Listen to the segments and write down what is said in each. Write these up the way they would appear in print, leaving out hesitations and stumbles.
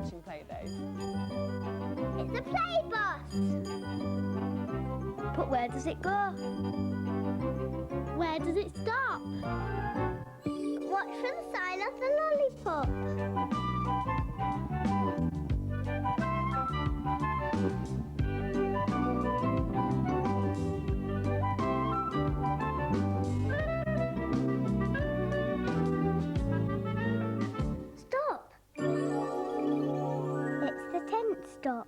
watching Playdays. It's a play bus. But where does it go? Where does it stop? Watch for the sign of the lollipop. Stop! It's the tent stop.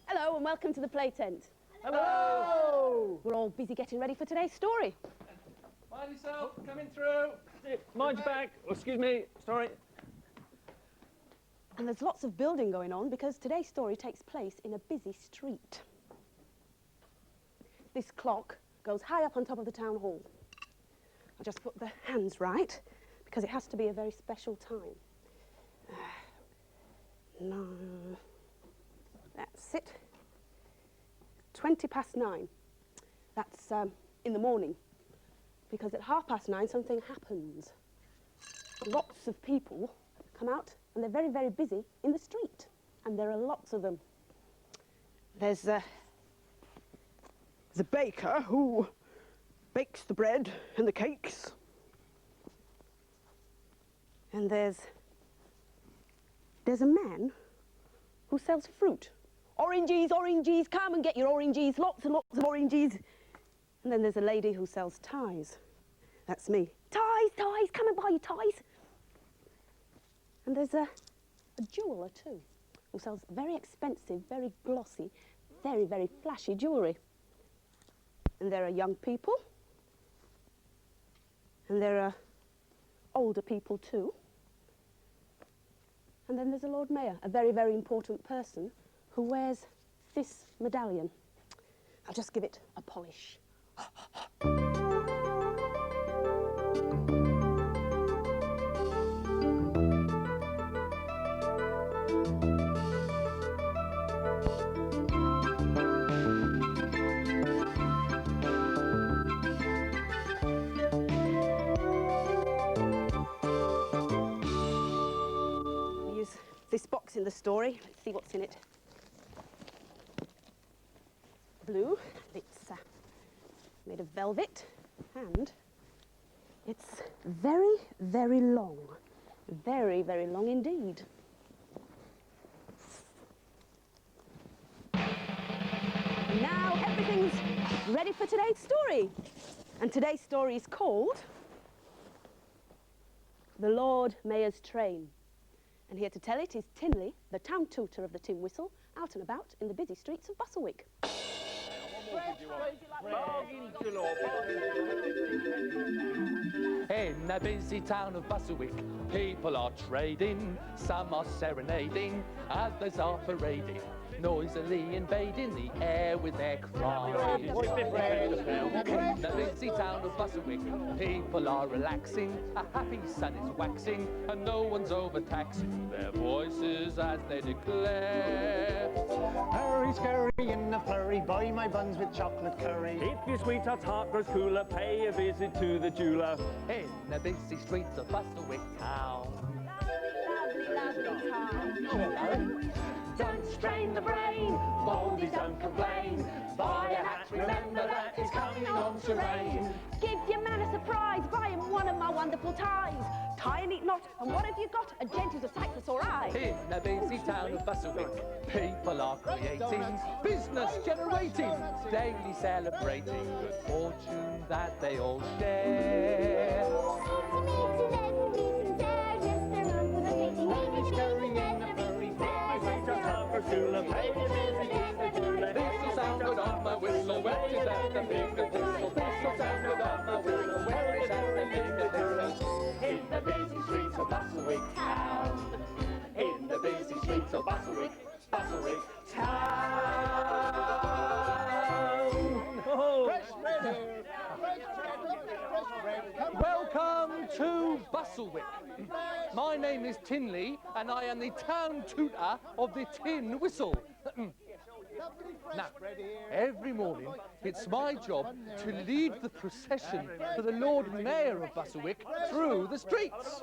Hello and welcome to the play tent. Hello! We're all busy getting ready for today's story. Mind yourself, coming through. Mind your back. Oh, excuse me, sorry. And there's lots of building going on because today's story takes place in a busy street. This clock goes high up on top of the town hall. I'll just put the hands right because it has to be a very special time. 9. That's it. 9:20. That's in the morning. Because at 9:30 something happens. Lots of people come out and they're very, very busy in the street. And there are lots of them. There's a baker who bakes the bread and the cakes. And there's a man who sells fruit. Oranges, oranges, come and get your oranges, lots and lots of oranges. And then there's a lady who sells ties. That's me. Ties, ties, come and buy your ties. And there's a jeweller too, who sells very expensive, very glossy, very, very flashy jewellery. And there are young people. And there are older people too. And then there's a Lord Mayor, a very, very important person who wears this medallion. I'll just give it a polish. Use this box in the story. Let's see what's in it. Blue. It's made of velvet, and it's very, very long. Very, very long indeed. Now everything's ready for today's story. And today's story is called The Lord Mayor's Train. And here to tell it is Tinley, the town tutor of the tin whistle, out and about in the busy streets of Bustlewick. In the busy town of Bustlewick, people are trading, some are serenading, others are parading, noisily invading the air with their cries. In the busy town of Bustlewick, people are relaxing, a happy sun is waxing, and no one's overtaxing their voices as they declare. Hurry, scurry in a flurry, buy my buns with chocolate curry. If your sweetheart's heart grows cooler, pay a visit to the jeweler. In the busy streets of Bustlewick town. Don't strain the brain, boldies don't complain. Buy a hat, remember that it's coming on to rain. Give your man a surprise, buy him one of my wonderful ties. Tie a neat knot, and what have you got? A gent who's a sight for sore eyes. In the busy town of Bustlewick, people are creating, business generating, daily celebrating good fortune that they all share. This'll sound good on my whistle, wet it at the fingertips. This'll sound good on my whistle, wet it at the fingertips. In the busy streets of Bustlewick town. In the busy streets of Bustlewick town. Oh. Welcome to Bustlewick. My name is Tinley, and I am the town tutor of the Tin Whistle. Now, every morning, it's my job to lead the procession for the Lord Mayor of Bustlewick through the streets.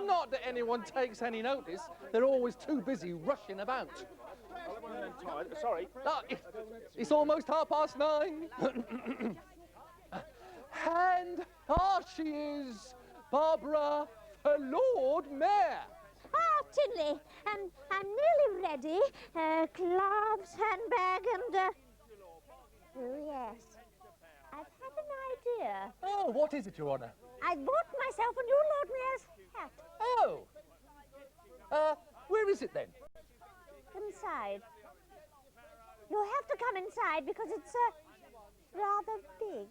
Not that anyone takes any notice. They're always too busy rushing about. Sorry. It's almost 9:30. And she is, Barbara, the Lord Mayor. Ah, Tinley, I'm nearly ready. Gloves, handbag, and... Oh, yes. I've had an idea. Oh, what is it, Your Honour? I bought myself a new Lord Mayor's hat. Oh. Where is it then? Inside. You'll have to come inside because it's rather big.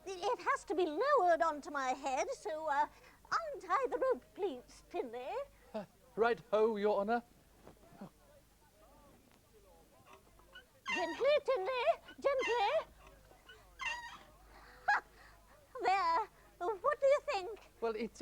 It has to be lowered onto my head, so untie the rope, please, Tinley. Right-ho, Your Honour. Gently, Tinley, gently. Ha! There. What do you think? Well, it's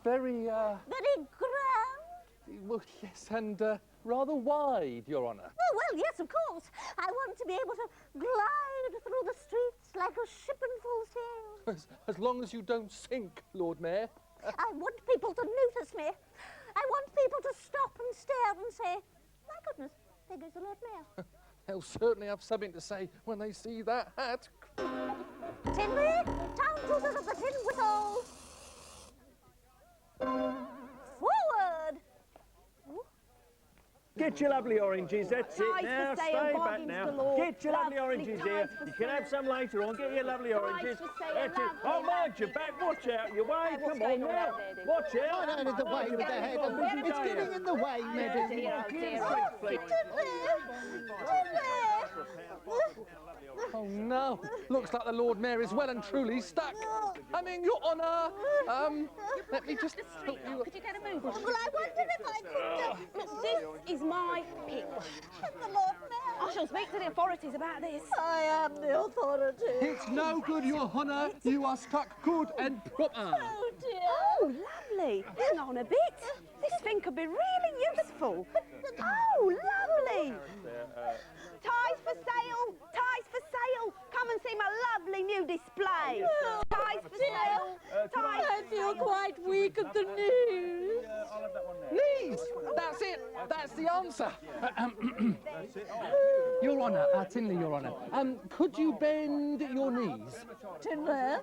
very, Very grand? well, yes, and rather wide, Your Honour. Oh, well, yes, of course. I want to be able to glide through the streets like a ship in full sail. As long as you don't sink, Lord Mayor. I want people to notice me. I want people to stop and stare and say, my goodness, there goes the Lord Mayor. They'll certainly have something to say when they see that hat. Tinley, town tutor of the Tin Whistle. Forward. Get your lovely oranges, that's it Ties now, for sale, stay back bargains now. galore. Get your lovely Lovely oranges ties here. for You can have some later on, get your lovely oranges. for sale, That's it. lovely, Oh, mind your back, watch out, your way, what's come going on on now. out there, Dick? Watch out. Out of the way with the head. It's getting in the way, madam. Dear, oh dear. Oh, no. Looks like the Lord Mayor is well and truly stuck. I mean, Your Honour, let me just help you. Could you get a move on? Well, I wondered if I could... Look, this is my pick. the Lord Mayor. I shall speak to the authorities about this. I am the authority. It's no good, Your Honour. You are stuck good and proper. Oh, dear. Oh, lovely. Hang on a bit. This thing could be really useful. Oh, lovely. Ties for sale. Ties for sale. Come and see my lovely new display. Ties for sale. Ties I feel quite weak at the knees. I'll have that one there. Knees! That's it. That's the answer. Your Honour, Tinley, Your Honour, could you bend your knees? Tinley,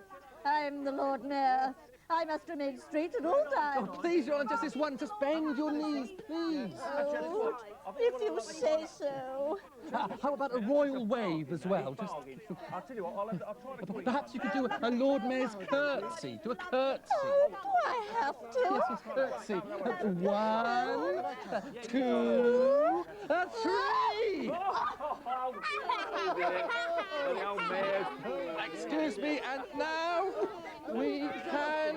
I'm the Lord Mayor. I must remain straight at all Oh, times. please, Your Honour, just this one. Just bend your knees, please. Oh, if you say so. How about a royal wave as well? Just I'll tell you what, I'll try to keep. perhaps you could do a Lord Mayor's curtsy. Do a curtsy. Oh, do I have to? Yes, yes, curtsy. 1, 2, 3. The old mayor's. Excuse me, and now we can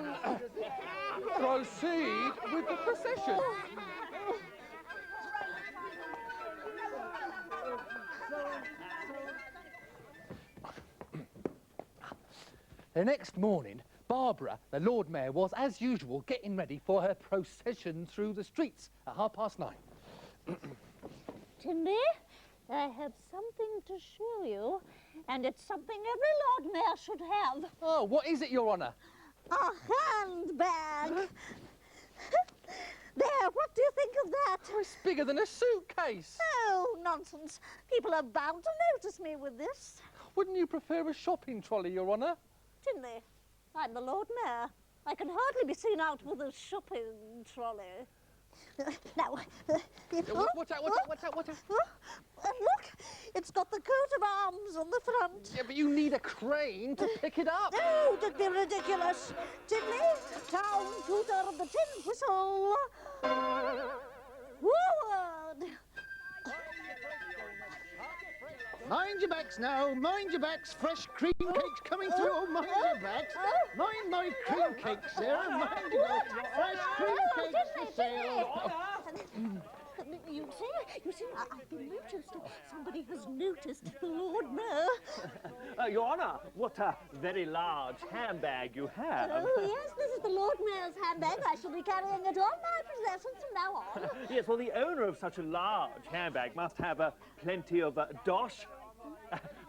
proceed with the procession. The next morning, Barbara, the Lord Mayor, was, as usual, getting ready for her procession through the streets at 9:30. Tinley, I have something to show you, and it's something every Lord Mayor should have. Oh, what is it, Your Honour? A handbag. There, what do you think of that? Oh, it's bigger than a suitcase. Oh, nonsense. People are bound to notice me with this. Wouldn't you prefer a shopping trolley, Your Honour? Tinley, I'm the Lord Mayor. I can hardly be seen out with a shopping trolley. Now, Watch out. Look, it's got the coat of arms on the front. Yeah, but you need a crane to pick it up. Oh, don't be ridiculous. Tinley, town tutor of the Tin Whistle. Forward. Mind your backs now, mind your backs. Fresh cream cakes coming through. Oh, mind your backs. Mind my cream cakes, Sarah. Mind your backs. Fresh cream cakes for sale. You see, I've been noticed. Somebody has noticed the Lord Mayor. Your Honour, what a very large handbag you have. Oh, yes, this is the Lord Mayor's handbag. I shall be carrying it on my possessions from now on. Yes, well, the owner of such a large handbag must have plenty of dosh.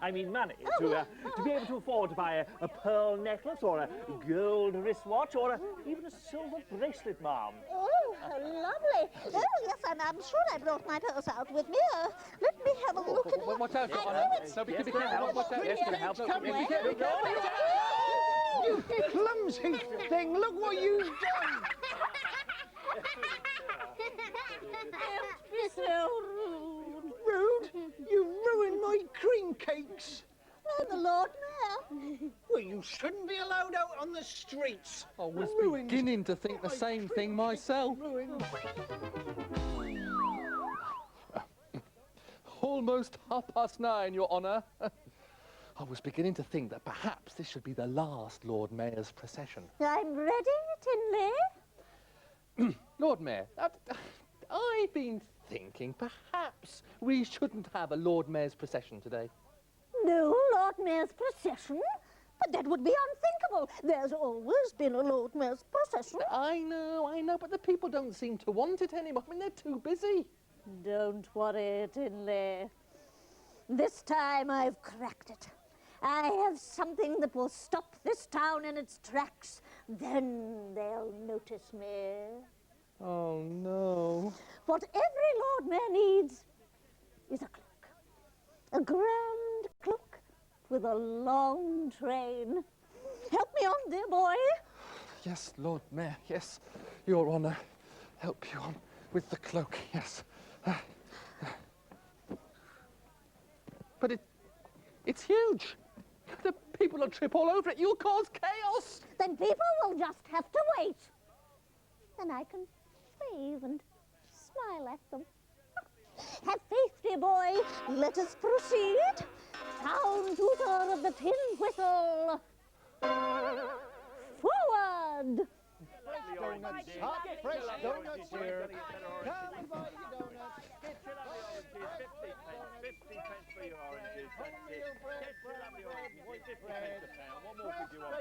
I mean money, to be able to afford to buy a pearl necklace or a gold wristwatch or even a silver bracelet, ma'am. Oh, lovely. Oh, yes, I'm sure I brought my purse out with me. Let me have a look at it. Watch out, Your Honour. Nobody can be careful. Watch out. Yes, can I help? Coming. Be careful. You clumsy thing, look what you've done. Don't be so rude. Rude? You ruined my cream cakes. I'm the Lord Mayor. Well, you shouldn't be allowed out on the streets. I was Ruined beginning to think the my same cream thing myself. Ruined. Almost 9:30, Your Honour. I was beginning to think that perhaps this should be the last Lord Mayor's procession. I'm ready, Tinley. Lord Mayor, I've been thinking perhaps we shouldn't have a Lord Mayor's procession today. No Lord Mayor's procession? But that would be unthinkable. There's always been a Lord Mayor's procession. I know, but the people don't seem to want it anymore. I mean, they're too busy. Don't worry, Tinley. This time I've cracked it. I have something that will stop this town in its tracks. Then they'll notice me. Oh, no. What every Lord Mayor needs is a cloak. A grand cloak with a long train. Help me on, dear boy. Yes, Lord Mayor, yes, Your Honour. Help you on with the cloak, yes. But it's huge. The people will trip all over it. You'll cause chaos. Then people will just have to wait. Then I can wave and smile at them. Have faith, dear boy. Let us proceed. Sound tutor of the tin whistle. Forward. Donuts, hot, fresh donuts here. Come and buy your donuts. 50 pence for your oranges. That's it. Get the lovely oranges. 50 pence a pound. What more could you want?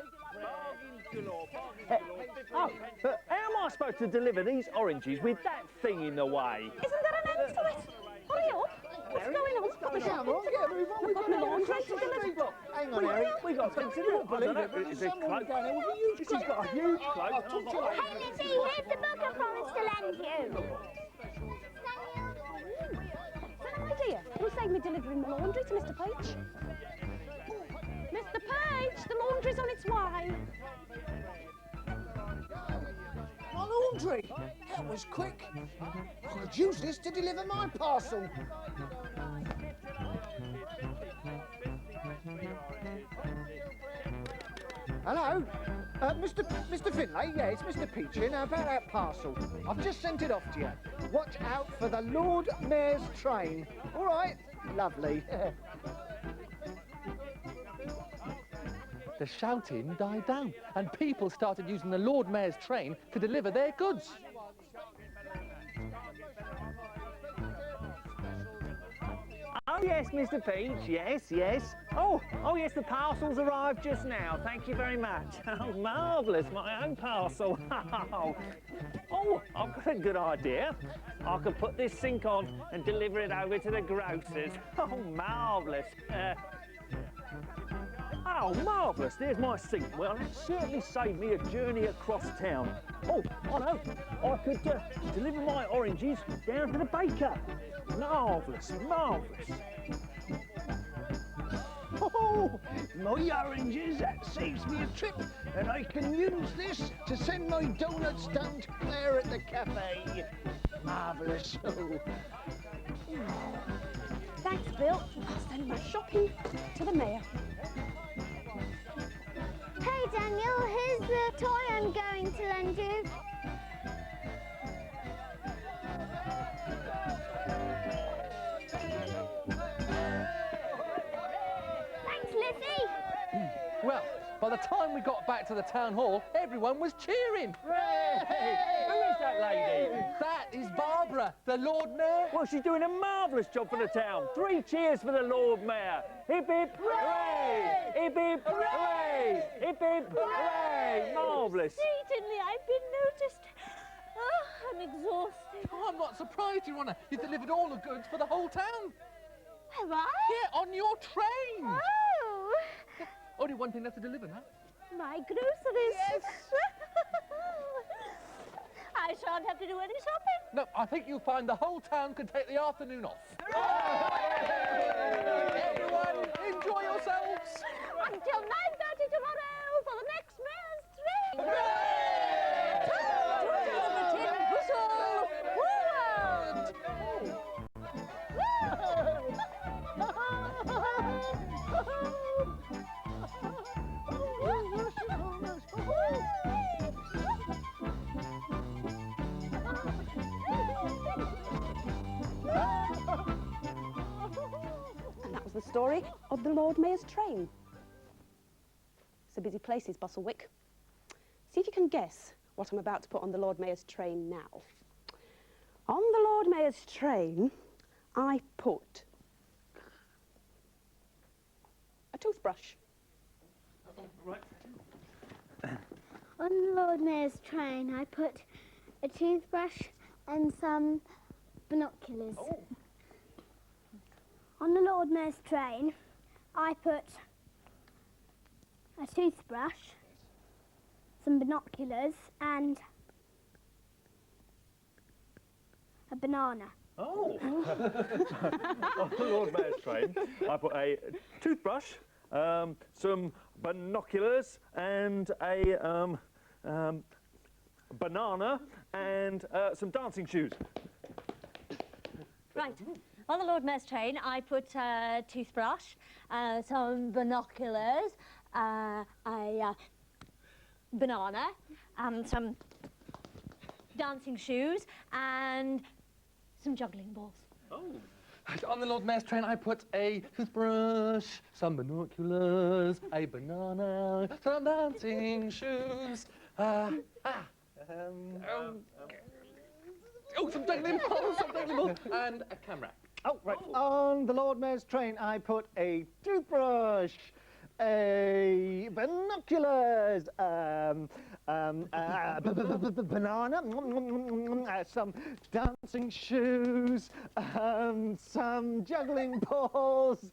Bargain galore, bargain galore. 50 pence. But how am I supposed to deliver these oranges with that thing in the way? Isn't there an end to it? Hurry up. What's going on? Come on, get a move on. We've got the laundry to deliver. Hang on, Harry. We got to consider it. Believe it, but Is there's it someone cloak? down there with a huge She's got a huge cloak. I'll talk to you later. Hey, Lizzie, here's the book I promised to lend you. An idea. Will save me delivering the laundry to Mr. Page. Mr. Page, the laundry's on its way. My laundry. That was quick. I could use this to deliver my parcel. Hello? Mr. Finlay? Yeah, it's Mr. Peach here. Now, about that parcel. I've just sent it off to you. Watch out for the Lord Mayor's train. All right? Lovely. The shouting died down, and people started using the Lord Mayor's train to deliver their goods. Oh, yes, Mr. Peach, yes. Oh, yes, the parcel's arrived just now. Thank you very much. Oh, marvellous, my own parcel. Oh, I've got a good idea. I could put this sink on and deliver it over to the grocer's. Oh, marvellous. Oh, marvellous, there's my sink. Well, that certainly saved me a journey across town. Oh, I know, I could deliver my oranges down to the baker. Marvellous. Oh, my oranges, that saves me a trip, and I can use this to send my donuts down to Claire at the cafe. Marvellous. Oh. Thanks, Bill. I'll send my shopping to the mayor. Hey, Daniel, here's the toy I'm going to lend you. Thanks, Lizzie. Well, by the time we got back to the town hall, everyone was cheering. Hey, who is that lady? That is Barbara. Camera, the Lord Mayor. Well, she's doing a marvellous job for the town. 3 cheers for the Lord Mayor. Hip, hip, hooray! Hip, hip, hooray! Hip, hip, hooray! Marvellous. Certainly, I've been noticed. Oh, I'm exhausted. Oh, I'm not surprised, Your Honour. You delivered all the goods for the whole town. Have I? Yeah, on your train. Oh, Only one thing left to deliver now. my groceries. Yes. I shan't have to do any shopping. No, I think you'll find the whole town can take the afternoon off. Everyone, enjoy yourselves. Until 9:30 tomorrow for the next mayor's train. To the tin whistle And that was the story of the Lord Mayor's train. It's a busy place, is Bustlewick. See if you can guess what I'm about to put on the Lord Mayor's train now. On the Lord Mayor's train, I put a toothbrush. Right. On the Lord Mayor's train, I put a toothbrush and some binoculars. Oh. On the Lord Mayor's train, I put a toothbrush, some binoculars, and a banana. Oh. On the Lord Mayor's train, I put a toothbrush, some binoculars, and a banana, and some dancing shoes. Right. On the Lord Mayor's train, I put a toothbrush, some binoculars, a banana, some dancing shoes, and some juggling balls. Oh. On the Lord Mayor's train, I put a toothbrush, some binoculars, a banana, some dancing shoes, some juggling balls, and a camera. Oh, right. On the Lord Mayor's train, I put a toothbrush, a binoculars, banana, some dancing shoes, some juggling balls,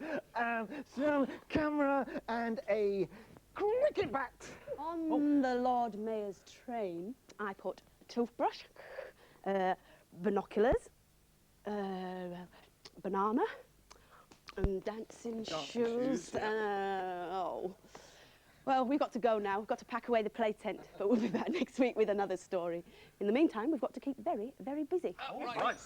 some camera, and a cricket bat. On the Lord Mayor's train, I put a toothbrush, binoculars, banana, and dancing shoes. Oh. Well, we've got to go now. We've got to pack away the play tent, but we'll be back next week with another story. In the meantime, we've got to keep very, very busy. Right.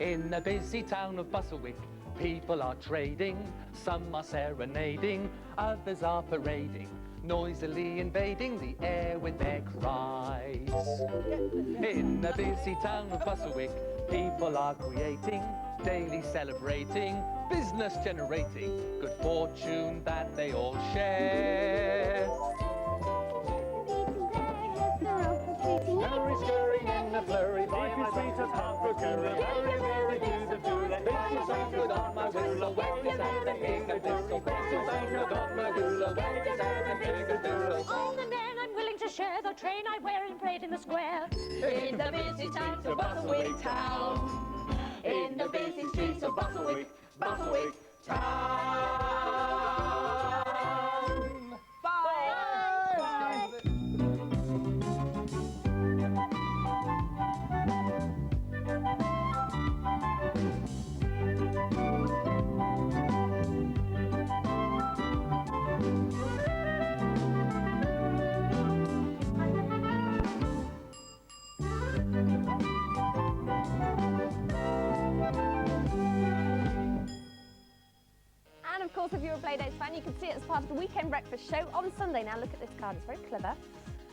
In the busy town of Bustlewick, people are trading, some are serenading, others are parading, noisily invading the air with their cries. In the busy town of Bustlewick, people are creating, daily celebrating, business generating, good fortune that they all share. Hurry, scurry, in a flurry, by my sweet as half a curry. Very, very do the do. This is so good on my whistle. Where is that the king of whistle? This is so good on my whistle. Where is that the king of whistle? On the men I'm willing to share the train I wear and parade in the square. In the busy streets of Bustlewick town. In the busy streets of Bustlewick, Bustlewick town. Bye. And of course, if you're a Playdays fan, you can see it as part of the weekend breakfast show on Sunday. Now look at this card, it's very clever.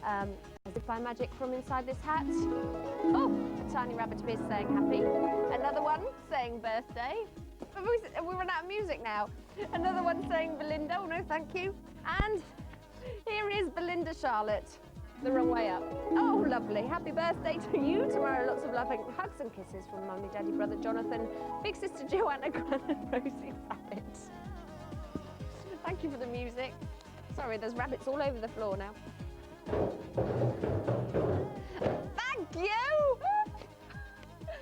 As if by magic from inside this hat. Oh, a tiny rabbit appears saying happy. Another one saying birthday. Have we run out of music now? Another one saying Belinda, oh no thank you. And here is Belinda Charlotte. The wrong way up. Oh, lovely. Happy birthday to you tomorrow. Lots of loving hugs and kisses from Mummy, Daddy, Brother Jonathan, Big Sister Joanna, Gran and Rosie Rabbit. Thank you for the music. Sorry, there's rabbits all over the floor now. Thank you!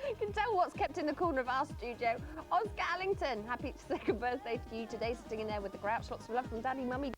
You can tell what's kept in the corner of our studio. Oscar Allington, happy second birthday to you today, sitting in there with the grouch. Lots of love from Daddy, Mummy,